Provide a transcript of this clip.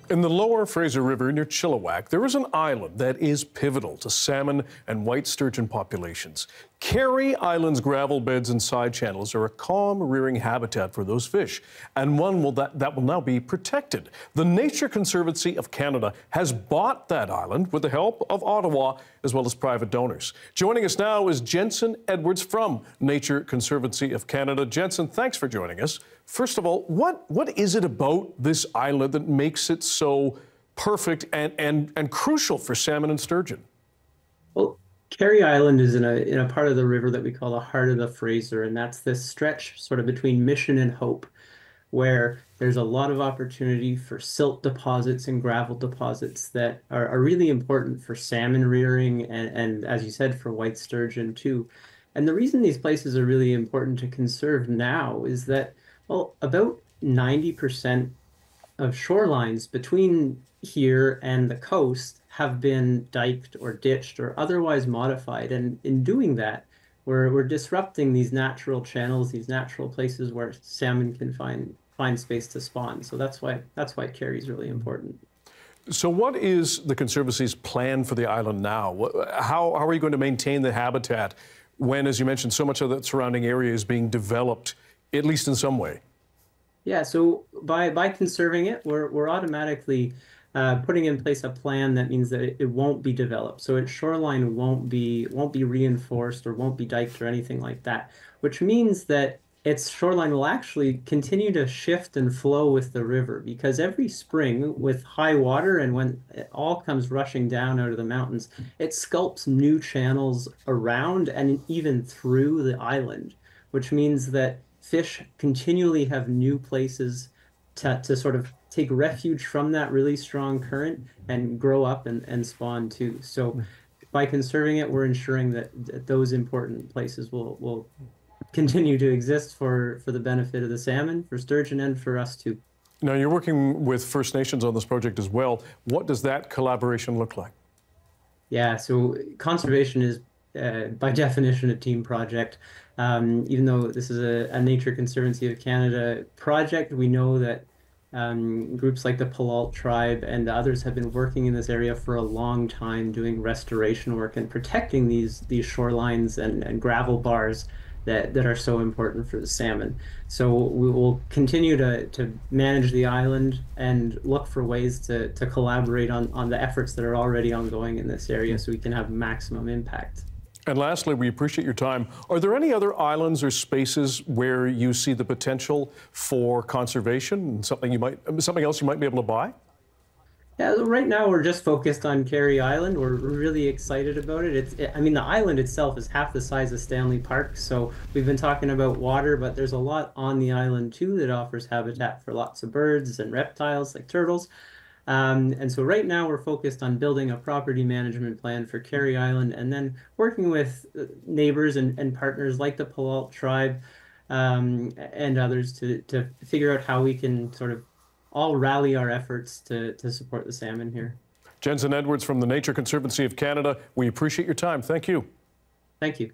In the lower Fraser River near Chilliwack, there is an island that is pivotal to salmon and white sturgeon populations. Carey Island's gravel beds and side channels are a calm rearing habitat for those fish, and one that will now be protected. The Nature Conservancy of Canada has bought that island with the help of Ottawa as well as private donors. Joining us now is Jensen Edwards from Nature Conservancy of Canada. Jensen, thanks for joining us. First of all, what is it about this island that makes it so perfect and crucial for salmon and sturgeon? Well, Carey Island is in a part of the river that we call the heart of the Fraser, and that's this stretch sort of between Mission and Hope, where there's a lot of opportunity for silt deposits and gravel deposits that are really important for salmon rearing and, as you said, for white sturgeon too. And the reason these places are really important to conserve now is that, well, about 90% of shorelines between here and the coast have been diked or ditched or otherwise modified. And in doing that, we're disrupting these natural channels, these natural places where salmon can find space to spawn. So that's why Carey is really important. So what is the Conservancy's plan for the island now? How are you going to maintain the habitat when, as you mentioned, so much of the surrounding area is being developed, at least in some way? Yeah, so by conserving it, we're automatically putting in place a plan that means that it won't be developed. So its shoreline won't be reinforced or won't be diked or anything like that, which means that its shoreline will actually continue to shift and flow with the river, because every spring with high water and when it all comes rushing down out of the mountains, it sculpts new channels around and even through the island, which means that fish continually have new places to sort of take refuge from that really strong current and grow up and spawn too. So by conserving it, we're ensuring that those important places will continue to exist for the benefit of the salmon, for sturgeon, and for us too. Now, you're working with First Nations on this project as well. What does that collaboration look like? Yeah, so conservation is by definition a team project. Even though this is a Nature Conservancy of Canada project, we know that groups like the Burritt tribe and others have been working in this area for a long time, doing restoration work and protecting these shorelines and gravel bars that are so important for the salmon. So we will continue to manage the island and look for ways to collaborate on the efforts that are already ongoing in this area so we can have maximum impact. And lastly, we appreciate your time. Are there any other islands or spaces where you see the potential for conservation, something else you might be able to buy? Yeah, right now we're just focused on Carey Island. We're really excited about it. I mean, the island itself is half the size of Stanley Park, so we've been talking about water, but there's a lot on the island too that offers habitat for lots of birds and reptiles like turtles. And so right now we're focused on building a property management plan for Carey Island and then working with neighbors and partners like the Burritt tribe and others to figure out how we can sort of all rally our efforts to support the salmon here. Jensen Edwards from the Nature Conservancy of Canada, we appreciate your time. Thank you. Thank you.